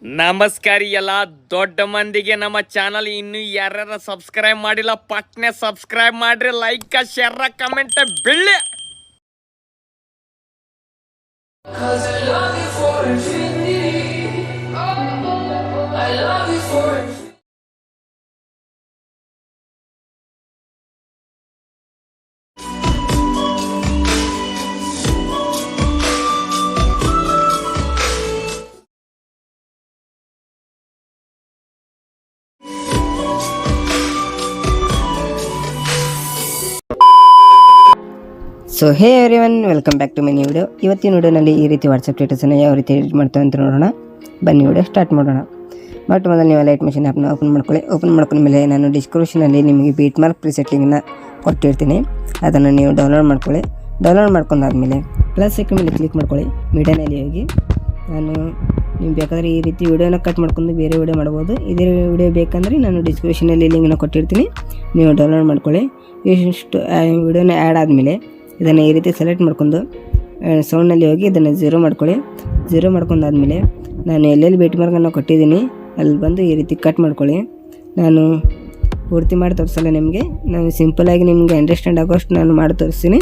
ನಮಸ್ಕಾರ ಎಲ್ಲ ದೊಡ್ಡ ಮಂದಿಗೆ ನಮ್ಮ ಚಾನಲ್ ಇನ್ನು ಯಾರ್ಯಾರ ಸಬ್ಸ್ಕ್ರೈಬ್ ಮಾಡಿಲ್ಲ ಪಟ್ನೆ ಸಬ್ಸ್ಕ್ರೈಬ್ ಮಾಡ್ರಿ, ಲೈಕ್ ಶೇರ್ ಕಮೆಂಟ್ ಬೆಳ್ಳಿ. So hey everyone, welcome back to my new video. ಇವತ್ತಿನ ವಿಡಿಯೋನಲ್ಲಿ ಈ ರೀತಿ ವಾಟ್ಸಪ್ ಸ್ಟೇಟಸನ್ನು ಯಾವ ರೀತಿ ಎಡಿಟ್ ಮಾಡ್ತೇವೆ ಅಂತ ನೋಡೋಣ. ಬನ್ನಿ ವಿಡಿಯೋ ಸ್ಟಾರ್ಟ್ ಮಾಡೋಣ. ಬಟ್ ಮೊದಲು ನೀವು ಅಲೈಟ್ ಮೆಷಿನ್ ಆ್ಯಪ್ನ ಓಪನ್ ಮಾಡ್ಕೊಳ್ಳಿ. ಓಪನ್ ಮಾಡ್ಕೊಂಡ್ಮೇಲೆ ನಾನು ಡಿಸ್ಕ್ರಿಪ್ಷನಲ್ಲಿ ನಿಮಗೆ ಬೀಟ್ ಮಾರ್ಕ್ ಪ್ರಿಸೆಟ್ ಲಿಂಕ್ನ ಕೊಟ್ಟಿರ್ತೀನಿ, ಅದನ್ನು ನೀವು ಡೌನ್ಲೋಡ್ ಮಾಡ್ಕೊಳ್ಳಿ. ಡೌನ್ಲೋಡ್ ಮಾಡ್ಕೊಂಡಾದ್ಮೇಲೆ ಪ್ಲಸ್ ಐಕನ್ ಮೇಲೆ ಕ್ಲಿಕ್ ಮಾಡ್ಕೊಳ್ಳಿ. ಮೀಡಿಯಾನಲ್ಲಿ ಹೋಗಿ ನೀವು ಬೇಕಾದರೆ ಈ ರೀತಿ ವಿಡಿಯೋನ ಕಟ್ ಮಾಡ್ಕೊಂಡು ಬೇರೆ ವಿಡಿಯೋ ಮಾಡ್ಬೋದು. ಇದೇ ವಿಡಿಯೋ ಬೇಕಂದರೆ ನಾನು ಡಿಸ್ಕ್ರಿಪ್ಷನಲ್ಲಿ ಲಿಂಕ್ನ ಕೊಟ್ಟಿರ್ತೀನಿ, ನೀವು ಡೌನ್ಲೋಡ್ ಮಾಡ್ಕೊಳ್ಳಿ. ಇಷ್ಟು ವಿಡಿಯೋನ ಆ್ಯಡ್ ಆದಮೇಲೆ ಇದನ್ನು ಈ ರೀತಿ ಸೆಲೆಕ್ಟ್ ಮಾಡ್ಕೊಂಡು ಸೌಂಡ್ನಲ್ಲಿ ಹೋಗಿ ಇದನ್ನು ಝೀರೋ ಮಾಡ್ಕೊಳ್ಳಿ. ಝೀರೋ ಮಾಡ್ಕೊಂಡಾದ್ಮೇಲೆ ನಾನು ಎಲ್ಲೆಲ್ಲಿ ಬೀಟ್ ಮಾರ್ಕನ್ನು ಕೊಟ್ಟಿದ್ದೀನಿ ಅಲ್ಲಿ ಬಂದು ಈ ರೀತಿ ಕಟ್ ಮಾಡ್ಕೊಳ್ಳಿ. ನಾನು ಪೂರ್ತಿ ಮಾಡಿ ತೋರಿಸಲ್ಲ ನಿಮಗೆ, ನಾನು ಸಿಂಪಲಾಗಿ ನಿಮಗೆ ಅಂಡರ್ಸ್ಟ್ಯಾಂಡ್ ಆಗೋಷ್ಟು ನಾನು ಮಾಡಿ ತೋರಿಸ್ತೀನಿ.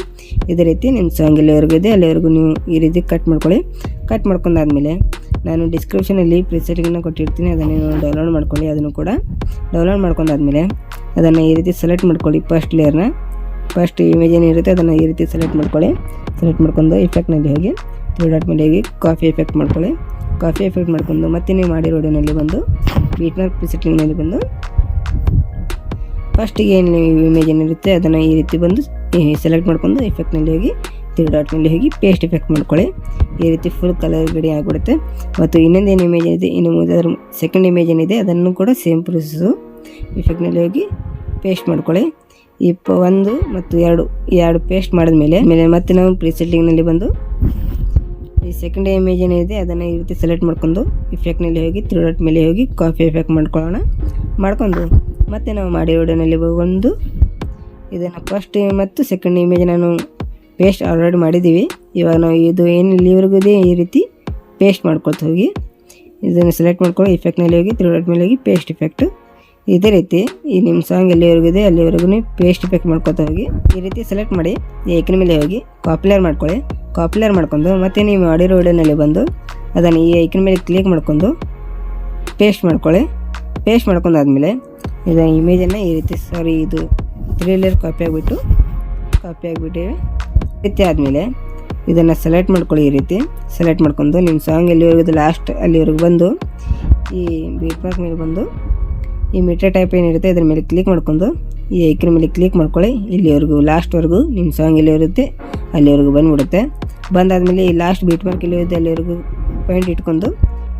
ಇದೇ ರೀತಿ ನಿಮ್ಮ ಸಾಂಗ್ ಎಲ್ಲಿವರೆಗೂ ಇದೆ ಅಲ್ಲಿವರೆಗೂ ನೀವು ಈ ರೀತಿ ಕಟ್ ಮಾಡ್ಕೊಳ್ಳಿ. ಕಟ್ ಮಾಡ್ಕೊಂಡಾದ್ಮೇಲೆ ನಾನು ಡಿಸ್ಕ್ರಿಪ್ಷನಲ್ಲಿ ಪ್ರಿಸೆಟಿಂಗ್ನ ಕೊಟ್ಟಿರ್ತೀನಿ, ಅದನ್ನು ನೀವು ಡೌನ್ಲೋಡ್ ಮಾಡ್ಕೊಳ್ಳಿ. ಅದನ್ನು ಕೂಡ ಡೌನ್ಲೋಡ್ ಮಾಡ್ಕೊಂಡಾದ್ಮೇಲೆ ಅದನ್ನು ಈ ರೀತಿ ಸೆಲೆಕ್ಟ್ ಮಾಡ್ಕೊಳ್ಳಿ. ಫಸ್ಟ್ ಇಮೇಜ್ ಏನಿರುತ್ತೆ ಅದನ್ನು ಈ ರೀತಿ ಸೆಲೆಕ್ಟ್ ಮಾಡ್ಕೊಳ್ಳಿ. ಸೆಲೆಕ್ಟ್ ಮಾಡ್ಕೊಂಡು ಇಫೆಕ್ಟ್ನಲ್ಲಿ ಹೋಗಿ 3 ಡಾಟ್ ಮೇಲೆ ಹೋಗಿ ಕಾಫಿ ಎಫೆಕ್ಟ್ ಮಾಡ್ಕೊಳ್ಳಿ. ಕಾಫಿ ಎಫೆಕ್ಟ್ ಮಾಡ್ಕೊಂಡು ಮತ್ತೆ ನೀವು ಮಾಡಿರೋ ವಿಡಿಯೋನಲ್ಲಿ ಬಂದು ಬೀಟ್ ಮಾರ್ಕ್ ಪ್ರಿಸೆಟ್ಟಿಂಗ್ನಲ್ಲಿ ಬಂದು ಫಸ್ಟಿಗೆ ಏನು ಇಮೇಜ್ ಏನಿರುತ್ತೆ ಅದನ್ನು ಈ ರೀತಿ ಬಂದು ಸೆಲೆಕ್ಟ್ ಮಾಡ್ಕೊಂಡು ಇಫೆಕ್ಟ್ನಲ್ಲಿ ಹೋಗಿ 3 ಡಾಟ್ ಮೇಲೆ ಹೋಗಿ ಪೇಸ್ಟ್ ಎಫೆಕ್ಟ್ ಮಾಡ್ಕೊಳ್ಳಿ. ಈ ರೀತಿ ಫುಲ್ ಕಲರ್ ಗಡಿ ಆಗಿಬಿಡುತ್ತೆ. ಮತ್ತು ಇನ್ನೊಂದೇನು ಇಮೇಜ್ ಏನಿದೆ, ಇನ್ನು ಸೆಕೆಂಡ್ ಇಮೇಜ್ ಏನಿದೆ ಅದನ್ನು ಕೂಡ ಸೇಮ್ ಪ್ರೊಸೆಸ್ಸು ಇಫೆಕ್ಟ್ನಲ್ಲಿ ಹೋಗಿ ಪೇಸ್ಟ್ ಮಾಡ್ಕೊಳ್ಳಿ. 1 ಮತ್ತು 2 ಪೇಸ್ಟ್ ಮಾಡಿದ್ಮೇಲೆ ಮತ್ತೆ ನಾವು ಪ್ರಿಸೆಟ್ಟಿಂಗ್ನಲ್ಲಿ ಬಂದು ಈ ಸೆಕೆಂಡ್ ಇಮೇಜ್ ಏನಿದೆ ಅದನ್ನು ಈ ರೀತಿ ಸೆಲೆಕ್ಟ್ ಮಾಡ್ಕೊಂಡು ಇಫೆಕ್ಟ್ನಲ್ಲಿ ಹೋಗಿ 3 ಡಾಟ್ ಮೇಲೆ ಹೋಗಿ ಕಾಫಿ ಎಫೆಕ್ಟ್ ಮಾಡ್ಕೊಳ್ಳೋಣ. ಮಾಡ್ಕೊಂಡು ಮತ್ತೆ ನಾವು ಮಾಡಿ ವಿಡಿಯೋನಲ್ಲಿ ಬಂದು ಇದನ್ನು ಫಸ್ಟ್ ಮತ್ತು ಸೆಕೆಂಡ್ ಇಮೇಜ್ ನಾನು ಪೇಸ್ಟ್ ಆಲ್ರೆಡಿ ಮಾಡಿದ್ದೀವಿ. ಇವಾಗ ನಾವು ಇದು ಏನು ಇಲ್ಲಿವರೆಗೂ ಇದೆ ಈ ರೀತಿ ಪೇಸ್ಟ್ ಮಾಡ್ಕೊಳ್ತಾ ಹೋಗಿ ಇದನ್ನು ಸೆಲೆಕ್ಟ್ ಮಾಡ್ಕೊಳ್ಳಿ. ಇಫೆಕ್ಟ್ನಲ್ಲಿ ಹೋಗಿ 3 ಡಾಟ್ ಮೇಲೆ ಹೋಗಿ ಪೇಸ್ಟ್ ಇಫೆಕ್ಟು. ಇದೇ ರೀತಿ ಈ ನಿಮ್ಮ ಸಾಂಗ್ ಎಲ್ಲಿವರೆಗೂ ಇದೆ ಅಲ್ಲಿವರೆಗೂ ನೀವು ಪೇಸ್ಟ್ ಎಫೆಕ್ಟ್ ಮಾಡ್ಕೊತಾ ಹೋಗಿ ಈ ರೀತಿ ಸೆಲೆಕ್ಟ್ ಮಾಡಿ ಈ ಐಕನ್ ಮೇಲೆ ಹೋಗಿ ಕಾಪಿಲರ್ ಮಾಡ್ಕೊಳ್ಳಿ. ಕಾಪಿಲರ್ ಮಾಡ್ಕೊಂಡು ಮತ್ತೆ ನೀವು ಮಾಡಿರೋ ವಿಡಿಯೋನಲ್ಲಿ ಬಂದು ಅದನ್ನು ಈ ಐಕನ್ ಮೇಲೆ ಕ್ಲಿಕ್ ಮಾಡ್ಕೊಂಡು ಪೇಸ್ಟ್ ಮಾಡ್ಕೊಳ್ಳಿ. ಪೇಸ್ಟ್ ಮಾಡ್ಕೊಂಡಾದ್ಮೇಲೆ ಇದನ್ನು ಇಮೇಜನ್ನು ಈ ರೀತಿ ಇದು 3 ಲೇಯರ್ ಕಾಪಿ ಆಗಿಬಿಟ್ಟಿವೆ. ಈ ರೀತಿ ಆದಮೇಲೆ ಇದನ್ನು ಸೆಲೆಕ್ಟ್ ಮಾಡ್ಕೊಳ್ಳಿ. ಈ ರೀತಿ ಸೆಲೆಕ್ಟ್ ಮಾಡ್ಕೊಂಡು ನಿಮ್ಮ ಸಾಂಗ್ ಎಲ್ಲಿವರೆಗೂ ಲಾಸ್ಟ್ ಅಲ್ಲಿವರೆಗೂ ಬಂದು ಈ ಬೀಟ್ ಮಾರ್ಕ್ ಮೇಲೆ ಬಂದು ಈ ಮೀಟರ್ ಟೈಪ್ ಏನಿರುತ್ತೆ ಅದ್ರ ಮೇಲೆ ಕ್ಲಿಕ್ ಮಾಡ್ಕೊಂಡು ಈ ಐಕನ್ ಮೇಲೆ ಕ್ಲಿಕ್ ಮಾಡ್ಕೊಳ್ಳಿ. ಇಲ್ಲಿವರೆಗೂ ಲಾಸ್ಟ್ವರೆಗೂ ನಿಮ್ಮ ಸಾಂಗ್ ಎಲ್ಲಿರುತ್ತೆ ಅಲ್ಲಿವರೆಗೂ ಬಂದುಬಿಡುತ್ತೆ. ಬಂದಾದಮೇಲೆ ಈ ಲಾಸ್ಟ್ ಬೀಟ್ ಮಾರ್ಕ್ ಎಲ್ಲಿರುತ್ತೆ ಅಲ್ಲಿವರೆಗೂ ಪಾಯಿಂಟ್ ಇಟ್ಕೊಂಡು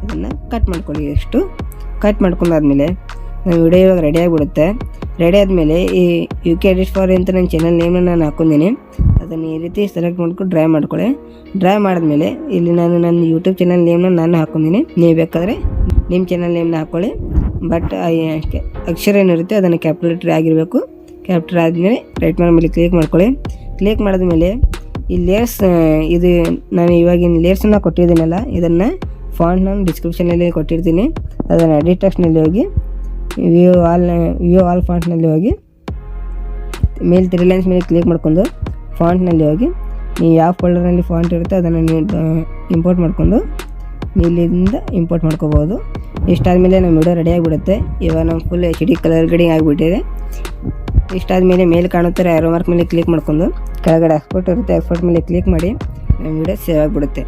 ಇದನ್ನು ಕಟ್ ಮಾಡ್ಕೊಳ್ಳಿ. ಎಷ್ಟು ಕಟ್ ಮಾಡ್ಕೊಂಡಾದ್ಮೇಲೆ ನಮ್ಮ ವಿಡಿಯೋ ಇವಾಗ ರೆಡಿ ಆಗಿಬಿಡುತ್ತೆ. ರೆಡಿ ಆದಮೇಲೆ ಈ UK ಎಡಿಟ್ ಫಾರ್ ಅಂತ ನನ್ನ ಚಾನಲ್ ನೇಮನ್ನು ನಾನು ಹಾಕ್ಕೊಂಡಿನಿ, ಅದನ್ನು ಈ ರೀತಿ ಸೆಲೆಕ್ಟ್ ಮಾಡ್ಕೊಂಡು ಡ್ರೈ ಮಾಡ್ಕೊಳ್ಳಿ. ಡ್ರೈ ಮಾಡಿದ್ಮೇಲೆ ಇಲ್ಲಿ ನಾನು ನನ್ನ ಯೂಟ್ಯೂಬ್ ಚಾನಲ್ ನೇಮನ್ನು ನಾನು ಹಾಕ್ಕೊಂಡಿನಿ, ನೀವು ಬೇಕಾದರೆ ನಿಮ್ಮ ಚಾನಲ್ ನೇಮನ್ನ ಹಾಕ್ಕೊಳ್ಳಿ. ಬಟ್ ಅಕ್ಷರ ಏನಿರುತ್ತೆ ಅದನ್ನು ಕ್ಯಾಪಿಟಲ್ ಆಗಿರಬೇಕು. ಕ್ಯಾಪಿಟಲ್ ಆದಮೇಲೆ ರೈಟ್ ಮೇಲೆ ಕ್ಲಿಕ್ ಮಾಡ್ಕೊಳ್ಳಿ. ಕ್ಲಿಕ್ ಮಾಡಿದ್ಮೇಲೆ ಈ ಲೇಯರ್ಸ್ ಇದು ನಾನು ಇವಾಗಿನ ಲೇಯರ್ಸನ್ನು ಕೊಟ್ಟಿದ್ದೀನಲ್ಲ ಇದನ್ನು ಫಾಂಟ್ ನಾನು ಡಿಸ್ಕ್ರಿಪ್ಷನಲ್ಲಿ ಕೊಟ್ಟಿರ್ತೀನಿ. ಅದನ್ನು ಎಡಿಟ್ ಟೆಕ್ಸ್ಟ್ನಲ್ಲಿ ಹೋಗಿ ವ್ಯೂ ಆಲ್ ಫಾಂಟ್ನಲ್ಲಿ ಹೋಗಿ ಮೇಲೆ 3 ಲೈನ್ಸ್ ಮೇಲೆ ಕ್ಲಿಕ್ ಮಾಡ್ಕೊಂಡು ಫಾಂಟ್ನಲ್ಲಿ ಹೋಗಿ ನೀವು ಯಾವ ಫೋಲ್ಡರ್ನಲ್ಲಿ ಫಾಂಟ್ ಇರುತ್ತೆ ಅದನ್ನು ನೀವು ಇಂಪೋರ್ಟ್ ಮಾಡ್ಕೊಂಡು ಇಲ್ಲಿಂದ ಇಂಪೋರ್ಟ್ ಮಾಡ್ಕೋಬೋದು. ಇಷ್ಟಾದಮೇಲೆ ನಮ್ಮ ವಿಡಿಯೋ ರೆಡಿ ಆಗಿಬಿಡುತ್ತೆ. ಇವಾಗ ನಮ್ಮ ಫುಲ್ HD ಕಲರ್ ಗಡಿ ಆಗಿಬಿಟ್ಟಿದೆ. ಇಷ್ಟಾದಮೇಲೆ ಮೇಲೆ ಕಾಣುತ್ತಾರೆ ಆರೋ ಮಾರ್ಕ್ ಮೇಲೆ ಕ್ಲಿಕ್ ಮಾಡ್ಕೊಂಡು ಕೆಳಗಡೆ ಎಕ್ಸ್ಪೋರ್ಟ್ ಇರುತ್ತೆ, ಎಕ್ಸ್ಪೋರ್ಟ್ ಮೇಲೆ ಕ್ಲಿಕ್ ಮಾಡಿ ನಮ್ಮ ವಿಡಿಯೋ ಸೇವ್ ಆಗಿಬಿಡುತ್ತೆ.